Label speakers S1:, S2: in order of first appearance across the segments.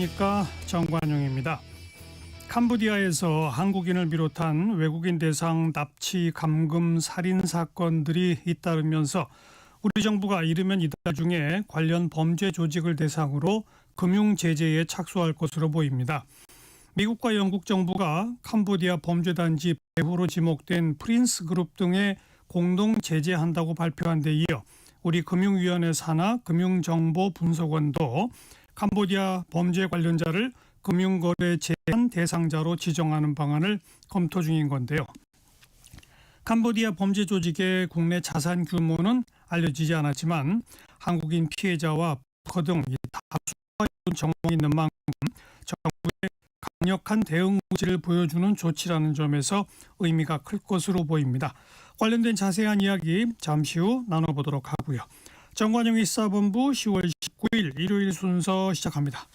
S1: 안녕하십니까, 정관용입니다. 캄보디아에서 한국인을 비롯한 외국인 대상 납치, 감금, 살인 사건들이 잇따르면서 우리 정부가 이르면 이달 중에 관련 범죄 조직을 대상으로 금융 제재에 착수할 것으로 보입니다. 미국과 영국 정부가 캄보디아 범죄단지 배후로 지목된 프린스 그룹 등에 공동 제재한다고 발표한 데 이어 우리 금융위원회 산하 금융정보분석원도 캄보디아 범죄 관련자를 금융거래 제한 대상자로 지정하는 방안을 검토 중인 건데요. 캄보디아 범죄 조직의 국내 자산 규모는 알려지지 않았지만 한국인 피해자와 버커 등 다수가 정황이 있는 만큼 정부의 강력한 대응 의지를 보여주는 조치라는 점에서 의미가 클 것으로 보입니다. 관련된 자세한 이야기 잠시 후 나눠보도록 하고요. 정관용의 시사본부 10월 19일 일요일 순서 시작합니다.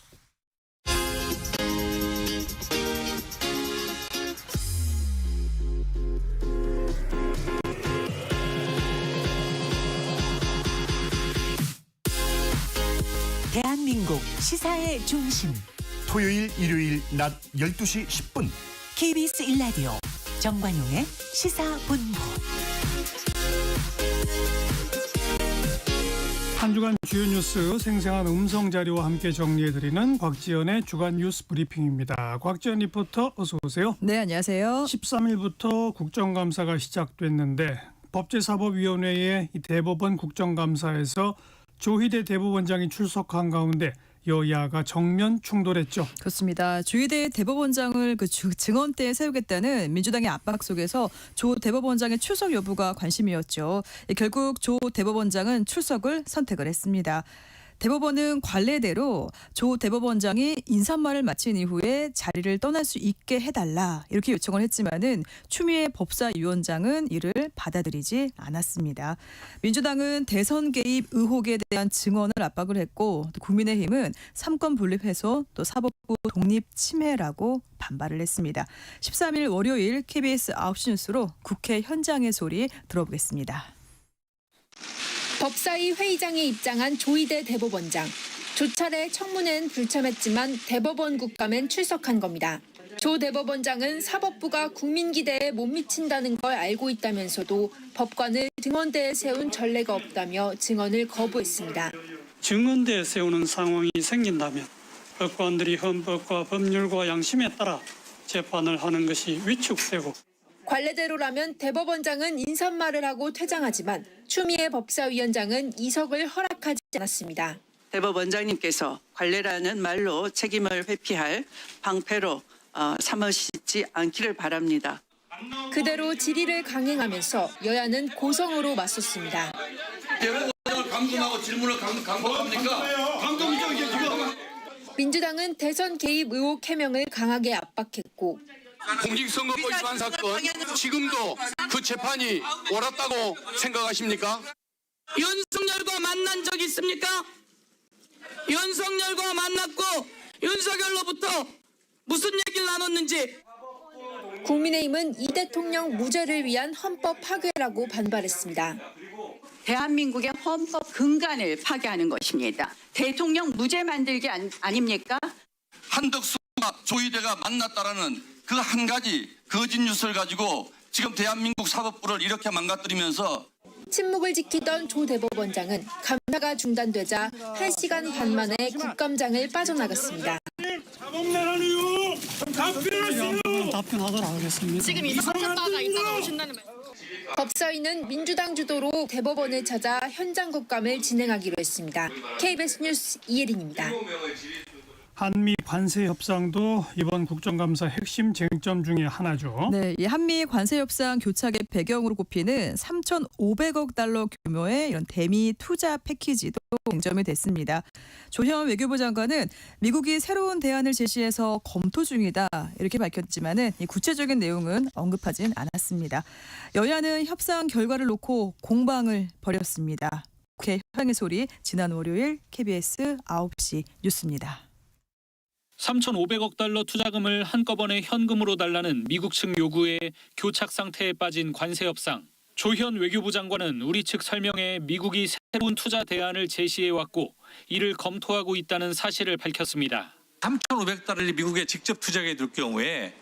S2: 대한민국 시사의 중심
S3: 토요일 일요일 낮 12시 10분
S2: KBS 1라디오 정관용의 시사본부.
S1: 한 주간 주요 뉴스 생생한 음성 자료와 함께 정리해드리는 곽지연의 주간 뉴스 브리핑입니다. 곽지연 리포터 어서 오세요.
S4: 네, 안녕하세요.
S1: 13일부터 국정감사가 시작됐는데 법제사법위원회의 대법원 국정감사에서 조희대 대법원장이 출석한 가운데 여야가 정면 충돌했죠.
S4: 그렇습니다. 조희대 대법원장을 증언대에 세우겠다는 민주당의 압박 속에서 조 대법원장의 출석 여부가 관심이었죠. 결국 조 대법원장은 출석을 선택을 했습니다. 대법원은 관례대로 조 대법원장이 인사말을 마친 이후에 자리를 떠날 수 있게 해달라 이렇게 요청을 했지만은 추미애 법사위원장은 이를 받아들이지 않았습니다. 민주당은 대선 개입 의혹에 대한 증언을 압박을 했고 또 국민의힘은 삼권 분립 해소 또 사법부 독립 침해라고 반발을 했습니다. 13일 월요일 KBS 9시 뉴스로 국회 현장의 소리 들어보겠습니다.
S5: 법사위 회의장에 입장한 조희대 대법원장. 조차례 청문회는 불참했지만 대법원 국감엔 출석한 겁니다. 조 대법원장은 사법부가 국민 기대에 못 미친다는 걸 알고 있다면서도 법관을 증언대에 세운 전례가 없다며 증언을 거부했습니다.
S6: 증언대에 세우는 상황이 생긴다면 법관들이 헌법과 법률과 양심에 따라 재판을 하는 것이 위축되고
S5: 관례대로라면 대법원장은 인사말을 하고 퇴장하지만 추미애 법사위원장은 이석을 허락하지 않았습니다.
S7: 대법원장님께서 관례라는 말로 책임을 회피할 방패로 삼으시지 않기를 바랍니다.
S5: 그대로 질의를 강행하면서 여야는 고성으로 맞섰습니다.
S8: 대법원장을 감금하고 질문을 감금합니까? 감금이죠 이게 지금.
S5: 민주당은 대선 개입 의혹 해명을 강하게 압박했고
S8: 공직선거법 위반 사건 지금도 그 재판이 옳았다고 생각하십니까?
S9: 윤석열과 만난 적 있습니까? 윤석열과 만났고 윤석열로부터 무슨 얘기를 나눴는지.
S5: 국민의힘은 이 대통령 무죄를 위한 헌법 파괴라고 반발했습니다.
S10: 대한민국의 헌법 근간을 파괴하는 것입니다. 대통령 무죄 만들기 아닙니까?
S8: 한덕수와 조희대가 만났다라는 그 한 가지 거짓 뉴스를 가지고 지금 대한민국 사법부를 이렇게 망가뜨리면서
S5: 침묵을 지키던 조 대법원장은 감사가 중단되자 1시간 반 만에 국감장을 빠져나갔습니다.
S1: 답변하도록 하겠습니다.
S11: 지금 이사하셨다가 이따가 오신다는 말.
S5: 법사위는 민주당 주도로 대법원을 찾아 현장 국감을 진행하기로 했습니다. KBS 뉴스 이혜린입니다.
S1: 한미 관세 협상도 이번 국정감사 핵심 쟁점 중에 하나죠.
S4: 네, 이 한미 관세 협상 교착의 배경으로 꼽히는 3,500억 달러 규모의 이런 대미 투자 패키지도 쟁점이 됐습니다. 조현 외교부 장관은 미국이 새로운 대안을 제시해서 검토 중이다 이렇게 밝혔지만은 이 구체적인 내용은 언급하진 않았습니다. 여야는 협상 결과를 놓고 공방을 벌였습니다. 국회 현장의 소리 지난 월요일 KBS 9시 뉴스입니다.
S12: 3,500억 달러 투자금을 한꺼번에 현금으로 달라는 미국 측 요구에 교착 상태에 빠진 관세 협상. 조현 외교부 장관은 우리 측 설명에 미국이 새로운 투자 대안을 제시해왔고 이를 검토하고 있다는 사실을 밝혔습니다.
S13: 3,500달러를 미국에 직접 투자하게 될 경우에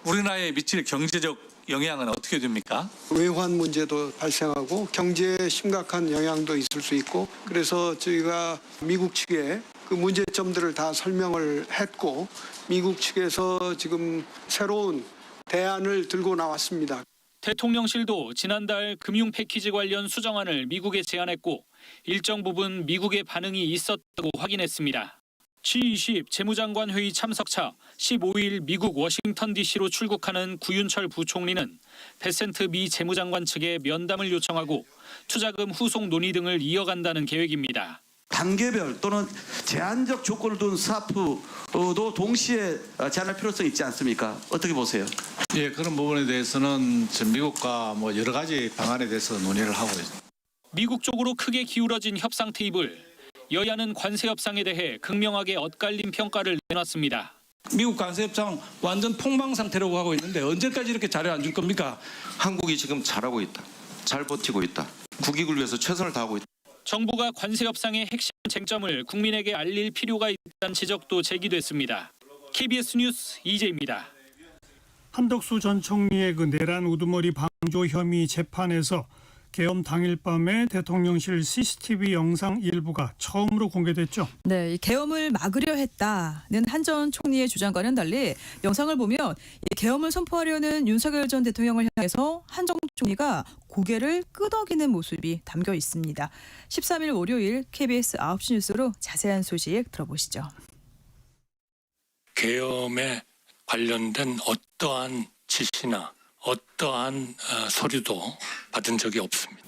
S13: 우리나라에 미칠 경제적 영향은 어떻게 됩니까?
S14: 외환 문제도 발생하고 경제에 심각한 영향도 있을 수 있고 그래서 저희가 미국 측에 그 문제점들을 다 설명을 했고 미국 측에서 지금 새로운 대안을 들고 나왔습니다.
S12: 대통령실도 지난달 금융 패키지 관련 수정안을 미국에 제안했고 일정 부분 미국의 반응이 있었다고 확인했습니다. G20 재무장관 회의 참석차 15일 미국 워싱턴 DC로 출국하는 구윤철 부총리는 베센트 미 재무장관 측에 면담을 요청하고 투자금 후속 논의 등을 이어간다는 계획입니다.
S15: 단계별 또는 제한적 조건을 둔 스와프도 동시에 제한할 필요성이 있지 않습니까? 어떻게 보세요?
S13: 예, 그런 부분에 대해서는 미국과 여러 가지 방안에 대해서 논의를 하고 있습니다.
S12: 미국 쪽으로 크게 기울어진 협상 테이블. 여야는 관세 협상에 대해 극명하게 엇갈린 평가를 내놨습니다.
S9: 미국 관세 협상 완전 폭망 상태라고 하고 있는데 언제까지 이렇게 자료 안 줄 겁니까?
S16: 한국이 지금 잘하고 있다. 잘 버티고 있다. 국익을 위해서 최선을 다하고 있다.
S12: 정부가 관세 협상의 핵심 쟁점을 국민에게 알릴 필요가 있다는 지적도 제기됐습니다. KBS 뉴스 이재입니다.
S1: 한덕수 전 총리의 그 내란 우두머리 방조 혐의 재판에서 계엄 당일 밤에 대통령실 CCTV 영상 일부가 처음으로 공개됐죠.
S4: 네, 이 계엄을 막으려 했다는 한 전 총리의 주장과는 달리 영상을 보면 이 계엄을 선포하려는 윤석열 전 대통령을 향해서 한 전 총리가 고개를 끄덕이는 모습이 담겨 있습니다. 13일 월요일 KBS 9시 뉴스로 자세한 소식 들어보시죠.
S17: 계엄에 관련된 어떠한 지시나 어떠한 서류도 받은 적이 없습니다.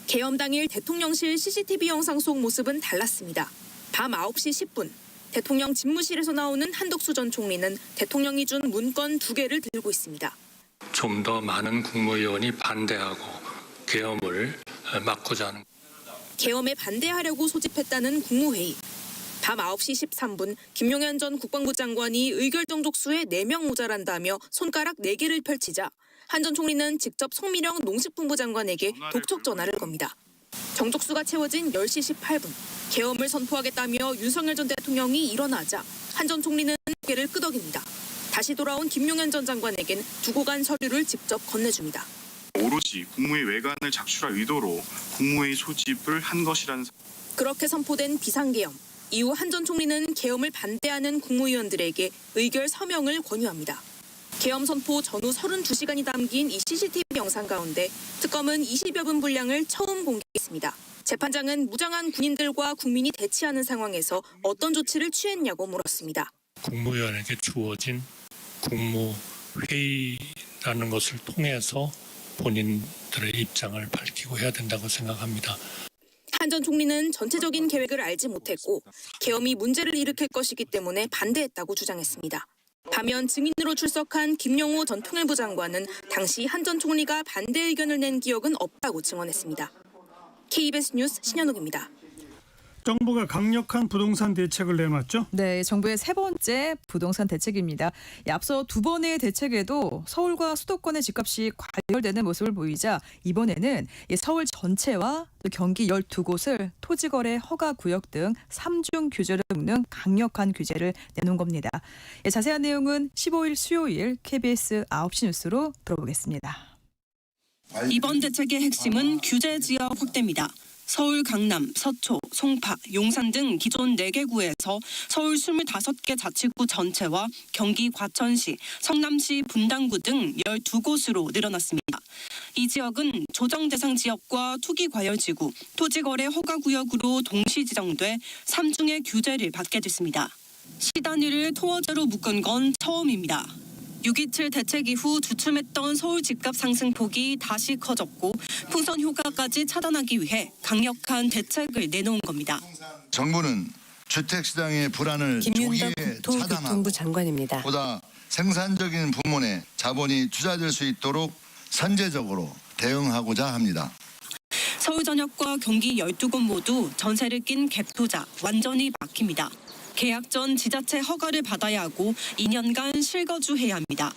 S5: 계엄 당일 대통령실 CCTV 영상 속 모습은 달랐습니다. 밤 9시 10분 대통령 집무실에서 나오는 한덕수 전 총리는 대통령이 준 문건 2개를 들고 있습니다.
S17: 좀 더 많은 국무위원이 반대하고 계엄을 막고자 하는.
S5: 계엄에 반대하려고 소집했다는 국무회의. 밤 9시 13분 김용현 전 국방부 장관이 의결 정족수에 4명 모자란다며 손가락 4개를 펼치자 한 전 총리는 직접 송미령 농식품부 장관에게 독촉 전화를 겁니다. 정족수가 채워진 10시 18분 계엄을 선포하겠다며 윤석열 전 대통령이 일어나자 한 전 총리는 고개를 끄덕입니다. 다시 돌아온 김용현 전 장관에겐 두고 간 서류를 직접 건네줍니다.
S18: 오로지 국무회의 외관을 작출할 의도로 국무회의 소집을 한 것이라는.
S5: 그렇게 선포된 비상계엄. 이후 한 전 총리는 계엄을 반대하는 국무위원들에게 의결 서명을 권유합니다. 계엄 선포 전후 32시간이 담긴 이 CCTV 영상 가운데 특검은 20여 분 분량을 처음 공개했습니다. 재판장은 무장한 군인들과 국민이 대치하는 상황에서 어떤 조치를 취했냐고 물었습니다.
S17: 국무위원에게 주어진 국무회의라는 것을 통해서 본인들의 입장을 밝히고 해야 된다고 생각합니다.
S5: 한 전 총리는 전체적인 계획을 알지 못했고 계엄이 문제를 일으킬 것이기 때문에 반대했다고 주장했습니다. 반면 증인으로 출석한 김영호 전 통일부 장관은 당시 한 전 총리가 반대 의견을 낸 기억은 없다고 증언했습니다. KBS 뉴스 신현옥입니다.
S1: 정부가 강력한 부동산 대책을 내놨죠?
S4: 네, 정부의 세 번째 부동산 대책입니다. 앞서 두 번의 대책에도 서울과 수도권의 집값이 과열되는 모습을 보이자 이번에는 서울 전체와 경기 12곳을 토지거래 허가구역 등 3중 규제를 묶는 강력한 규제를 내놓은 겁니다. 자세한 내용은 15일 수요일 KBS 9시 뉴스로 들어보겠습니다.
S19: 이번 대책의 핵심은 규제 지역 확대입니다. 서울 강남, 서초, 송파, 용산 등 기존 4개 구에서 서울 25개 자치구 전체와 경기 과천시, 성남시 분당구 등 12곳으로 늘어났습니다. 이 지역은 조정 대상 지역과 투기 과열지구, 토지거래 허가구역으로 동시 지정돼 3중의 규제를 받게 됐습니다. 시 단위를 토어제로 묶은 건 처음입니다. 6.27 대책 이후 주춤했던 서울 집값 상승폭이 다시 커졌고 풍선 효과까지 차단하기 위해 강력한 대책을 내놓은 겁니다.
S20: 정부는 주택시장의 불안을 조기에 차단하고
S21: 장관입니다.
S20: 보다 생산적인 부문에 자본이 투자될 수 있도록 선제적으로 대응하고자 합니다.
S19: 서울 전역과 경기 12곳 모두 전세를 낀 갭투자 완전히 막힙니다. 계약 전 지자체 허가를 받아야 하고 2년간 실거주해야 합니다.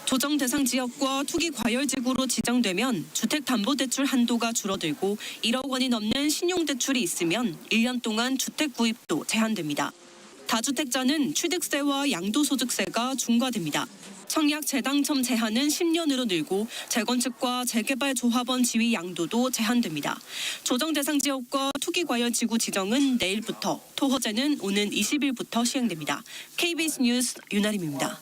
S19: 조정 대상 지역과 투기 과열지구로 지정되면 주택담보대출 한도가 줄어들고 1억 원이 넘는 신용대출이 있으면 1년 동안 주택 구입도 제한됩니다. 다주택자는 취득세와 양도소득세가 중과됩니다. 청약 재당첨 제한은 10년으로 늘고 재건축과 재개발 조합원 지위 양도도 제한됩니다. 조정 대상 지역과 투기 과열 지구 지정은 내일부터, 토호제는 오는 20일부터 시행됩니다. KBS 뉴스 윤아림입니다.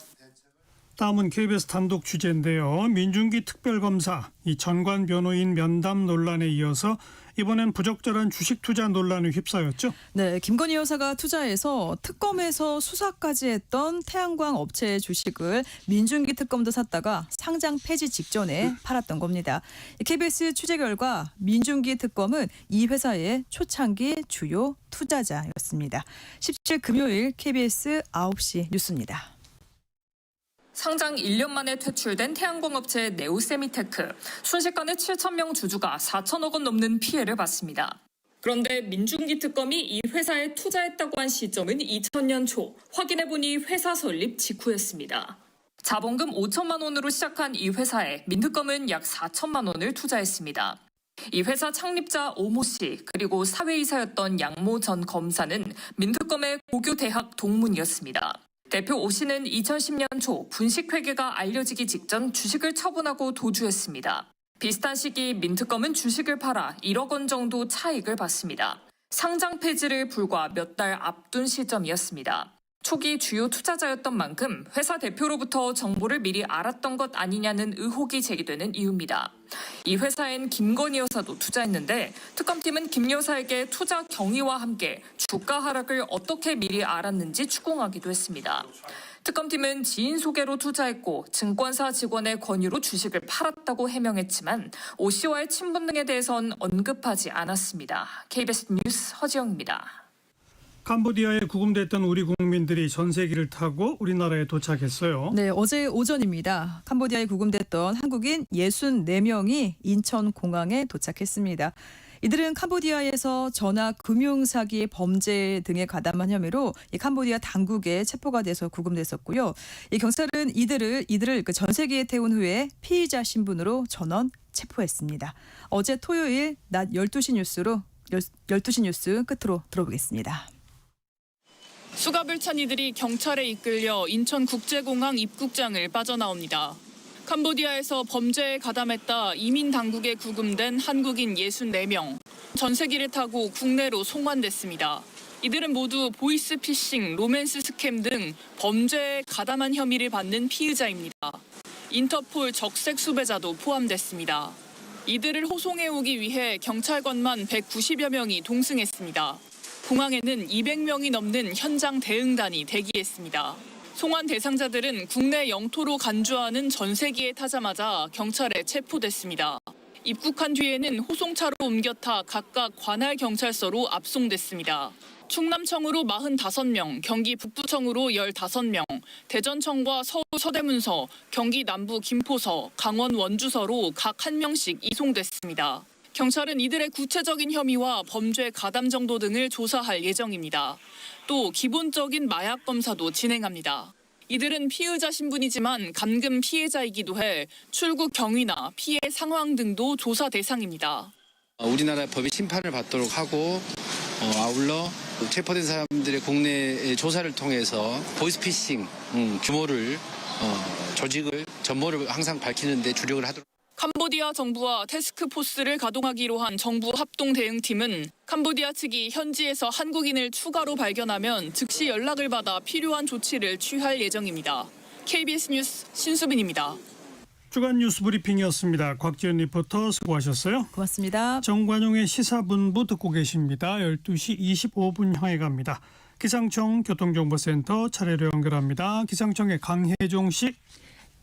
S1: 다음은 KBS 단독 취재인데요. 민중기 특별검사 이 전관 변호인 면담 논란에 이어서 이번엔 부적절한 주식 투자 논란에 휩싸였죠.
S4: 네, 김건희 여사가 투자해서 특검에서 수사까지 했던 태양광 업체의 주식을 민중기 특검도 샀다가 상장 폐지 직전에 팔았던 겁니다. KBS 취재 결과 민중기 특검은 이 회사의 초창기 주요 투자자였습니다. 17일 금요일 KBS 9시 뉴스입니다.
S21: 상장 1년 만에 퇴출된 태양광업체 네오세미테크. 순식간에 7,000명 주주가 4천억 원 넘는 피해를 봤습니다. 그런데 민중기 특검이 이 회사에 투자했다고 한 시점은 2000년 초. 확인해보니 회사 설립 직후였습니다. 자본금 5천만 원으로 시작한 이 회사에 민특검은 약 4천만 원을 투자했습니다. 이 회사 창립자 오모 씨 그리고 사회이사였던 양모 전 검사는 민특검의 고교 대학 동문이었습니다. 대표 오 씨는 2010년 초 분식회계가 알려지기 직전 주식을 처분하고 도주했습니다. 비슷한 시기 민특검은 주식을 팔아 1억 원 정도 차익을 봤습니다. 상장 폐지를 불과 몇 달 앞둔 시점이었습니다. 초기 주요 투자자였던 만큼 회사 대표로부터 정보를 미리 알았던 것 아니냐는 의혹이 제기되는 이유입니다. 이 회사엔 김건희 여사도 투자했는데 특검팀은 김 여사에게 투자 경위와 함께 주가 하락을 어떻게 미리 알았는지 추궁하기도 했습니다. 특검팀은 지인 소개로 투자했고 증권사 직원의 권유로 주식을 팔았다고 해명했지만 오 씨와의 친분 등에 대해선 언급하지 않았습니다. KBS 뉴스 허지영입니다.
S1: 캄보디아에 구금됐던 우리 국민들이 전세기를 타고 우리나라에 도착했어요.
S4: 네, 어제 오전입니다. 캄보디아에 구금됐던 한국인 64명이 인천공항에 도착했습니다. 이들은 캄보디아에서 전화 금융사기 범죄 등에 가담한 혐의로 캄보디아 당국에 체포가 돼서 구금됐었고요. 경찰은 이들을 전세기에 태운 후에 피의자 신분으로 전원 체포했습니다. 어제 토요일 낮 12시 뉴스 끝으로 들어보겠습니다.
S11: 수갑을 찬 이들이 경찰에 이끌려 인천국제공항 입국장을 빠져나옵니다. 캄보디아에서 범죄에 가담했다 이민 당국에 구금된 한국인 64명. 전세기를 타고 국내로 송환됐습니다. 이들은 모두 보이스피싱, 로맨스 스캠 등 범죄에 가담한 혐의를 받는 피의자입니다. 인터폴 적색 수배자도 포함됐습니다. 이들을 호송해오기 위해 경찰관만 190여 명이 동승했습니다. 공항에는 200명이 넘는 현장 대응단이 대기했습니다. 송환 대상자들은 국내 영토로 간주하는 전세기에 타자마자 경찰에 체포됐습니다. 입국한 뒤에는 호송차로 옮겨 타 각각 관할 경찰서로 압송됐습니다. 충남청으로 45명, 경기 북부청으로 15명, 대전청과 서울 서대문서, 경기 남부 김포서, 강원 원주서로 각 1명씩 이송됐습니다. 경찰은 이들의 구체적인 혐의와 범죄 가담 정도 등을 조사할 예정입니다. 또 기본적인 마약 검사도 진행합니다. 이들은 피의자 신분이지만 감금 피해자이기도 해 출국 경위나 피해 상황 등도 조사 대상입니다.
S22: 우리나라 법의 심판을 받도록 하고 아울러 체포된 사람들의 국내 조사를 통해서 보이스피싱 규모를 조직을 전모를 항상 밝히는 데 주력을 하도록.
S11: 캄보디아 정부와 태스크포스를 가동하기로 한 정부 합동 대응팀은 캄보디아 측이 현지에서 한국인을 추가로 발견하면 즉시 연락을 받아 필요한 조치를 취할 예정입니다. KBS 뉴스 신수빈입니다.
S1: 주간 뉴스 브리핑이었습니다. 곽지연 리포터 수고하셨어요.
S4: 고맙습니다.
S1: 정관용의 시사본부 듣고 계십니다. 12시 25분 향해 갑니다. 기상청 교통정보센터 차례로 연결합니다. 기상청의 강혜종 씨.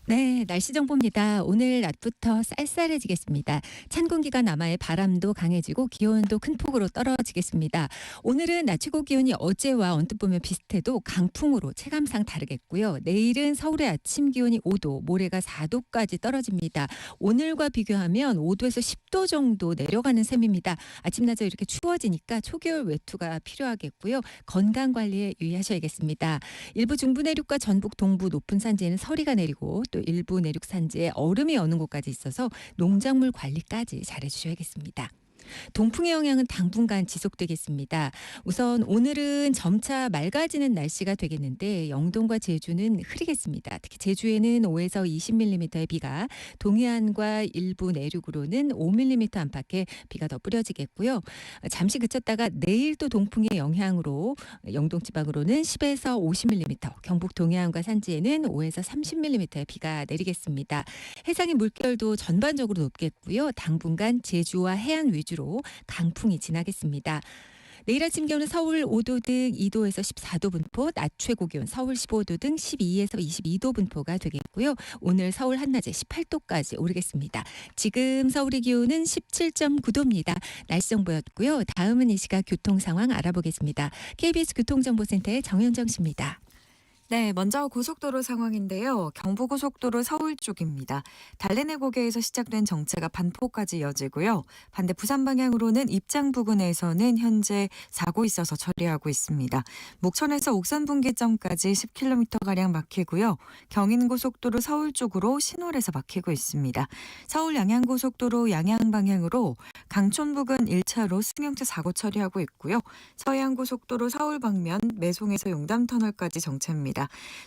S23: 네, 날씨 정보입니다. 오늘 낮부터 쌀쌀해지겠습니다. 찬 공기가 남아의 바람도 강해지고 기온도 큰 폭으로 떨어지겠습니다. 오늘은 낮 최고 기온이 어제와 언뜻 보면 비슷해도 강풍으로 체감상 다르겠고요. 내일은 서울의 아침 기온이 5도, 모레가 4도까지 떨어집니다. 오늘과 비교하면 5도에서 10도 정도 내려가는 셈입니다. 아침 낮에 이렇게 추워지니까 초겨울 외투가 필요하겠고요. 건강 관리에 유의하셔야겠습니다. 일부 중부 내륙과 전북 동부 높은 산지에는 서리가 내리고 또 일부 내륙 산지에 얼음이 어는 곳까지 있어서 농작물 관리까지 잘해주셔야겠습니다. 동풍의 영향은 당분간 지속되겠습니다. 우선 오늘은 점차 맑아지는 날씨가 되겠는데 영동과 제주는 흐리겠습니다. 특히 제주에는 5에서 20mm의 비가, 동해안과 일부 내륙으로는 5mm 안팎의 비가 더 뿌려지겠고요. 잠시 그쳤다가 내일 또 동풍의 영향으로 영동 지방으로는 10에서 50mm, 경북 동해안과 산지에는 5에서 30mm의 비가 내리겠습니다. 해상의 물결도 전반적으로 높겠고요. 당분간 제주와 해안 위주로 강풍이 지나겠습니다. 내일 아침 기온은 서울 5도 등 2도에서 14도 분포, 낮 최고 기온 서울 15도 등 12에서 22도 분포가 되겠고요. 오늘 서울 한낮에 18도까지 오르겠습니다. 지금 서울의 기온은 17.9도입니다. 날씨 정보였고요. 다음은 이 시각 교통 상황 알아보겠습니다. KBS 교통정보센터의 정현정 씨입니다.
S2: 네, 먼저 고속도로 상황인데요. 경부고속도로 서울 쪽입니다. 달래내 고개에서 시작된 정체가 반포까지 이어지고요. 반대 부산 방향으로는 입장 부근에서는 현재 사고 있어서 처리하고 있습니다. 목천에서 옥산 분기점까지 10km가량 막히고요. 경인고속도로 서울 쪽으로 신월에서 막히고 있습니다. 서울 양양고속도로 양양 방향으로 강촌 부근 1차로 승용차 사고 처리하고 있고요. 서해안고속도로 서울 방면 매송에서 용담터널까지 정체입니다.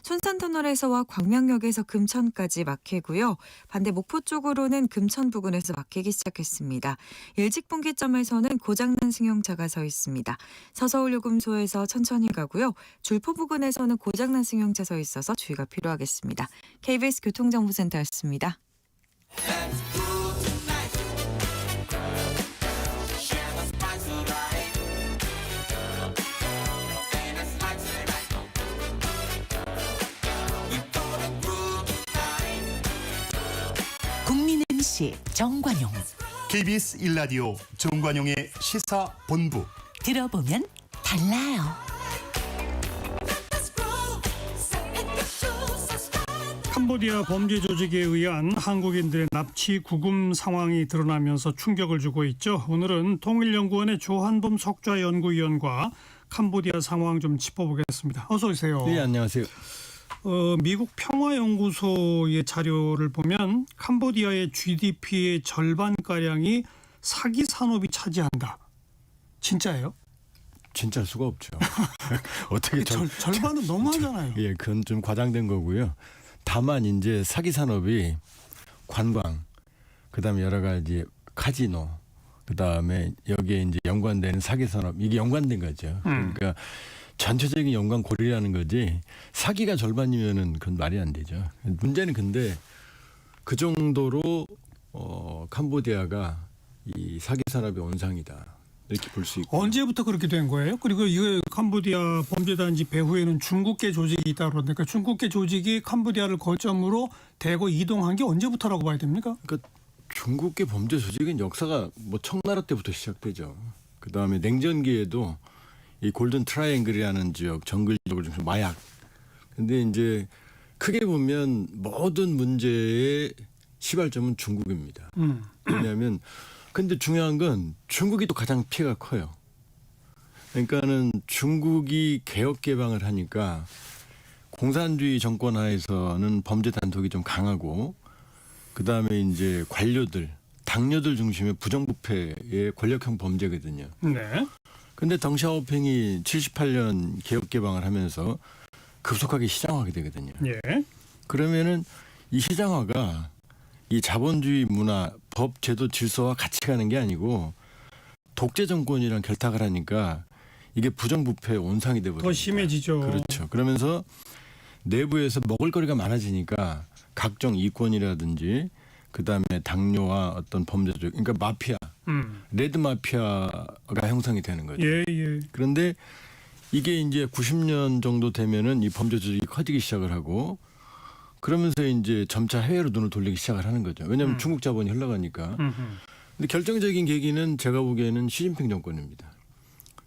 S2: 손산터널에서와 광명역에서 금천까지 막히고요. 반대 목포 쪽으로는 금천 부근에서 막히기 시작했습니다. 일직분기점에서는 고장난 승용차가 서 있습니다. 서서울요금소에서 천천히 가고요. 줄포 부근에서는 고장난 승용차 서 있어서 주의가 필요하겠습니다. KBS 교통정보센터였습니다.
S3: 국민음식 정관용, KBS 1라디오 정관용의 시사본부. 들어보면 달라요.
S1: 캄보디아 범죄 조직에 의한 한국인들의 납치 구금 상황이 드러나면서 충격을 주고 있죠. 오늘은 통일연구원의 조한범 석좌연구위원과 캄보디아 상황 좀 짚어보겠습니다. 어서 오세요.
S6: 네, 안녕하세요.
S1: 미국 평화연구소의 자료를 보면 캄보디아의 GDP의 절반가량이 사기 산업이 차지한다. 진짜예요?
S6: 진짜일 수가 없죠. 어떻게
S1: 절반은 너무하잖아요.
S6: 예, 그건 좀 과장된 거고요. 다만 이제 사기 산업이 관광, 그다음에 여러 가지 카지노, 그다음에 여기에 이제 연관되는 사기 산업, 이게 연관된 거죠. 그러니까 전체적인 연관고리라는 거지 사기가 절반이면은 그건 말이 안 되죠. 문제는 근데 그 정도로 캄보디아가 이 사기 산업의 온상이다. 이렇게 볼 수 있고.
S1: 언제부터 그렇게 된 거예요? 그리고 이거 캄보디아 범죄단지 배후에는 중국계 조직이 있다고 그러니까 중국계 조직이 캄보디아를 거점으로 대거 이동한 게 언제부터라고 봐야 됩니까?
S6: 그러니까 중국계 범죄 조직은 역사가 뭐 청나라 때부터 시작되죠. 그다음에 냉전기에도 이 골든 트라이앵글이라는 지역, 정글 지역을 중심으로 마약. 근데 이제 크게 보면 모든 문제의 시발점은 중국입니다. 왜냐하면 근데 중요한 건 중국이 또 가장 피해가 커요. 그러니까는 중국이 개혁 개방을 하니까 공산주의 정권 하에서는 범죄 단속이 좀 강하고 그다음에 이제 관료들, 당뇨들 중심의 부정부패의 권력형 범죄거든요.
S1: 네.
S6: 근데 덩샤오팽이 78년 개혁 개방을 하면서 급속하게 시장화하게 되거든요.
S1: 예.
S6: 그러면은 이 시장화가 이 자본주의 문화, 법, 제도, 질서와 같이 가는 게 아니고 독재 정권이랑 결탁을 하니까 이게 부정부패 온상이 되거든요.
S1: 더 심해지죠.
S6: 그렇죠. 그러면서 내부에서 먹을거리가 많아지니까 각종 이권이라든지 그다음에 당뇨와 어떤 범죄적, 그러니까 마피아, 레드 마피아가 형성이 되는 거죠.
S1: 예, 예.
S6: 그런데 이게 이제 90년 정도 되면은 이 범죄 조직이 커지기 시작을 하고 그러면서 이제 점차 해외로 눈을 돌리기 시작을 하는 거죠. 왜냐하면 중국 자본이 흘러가니까. 근데 결정적인 계기는 제가 보기에는 시진핑 정권입니다.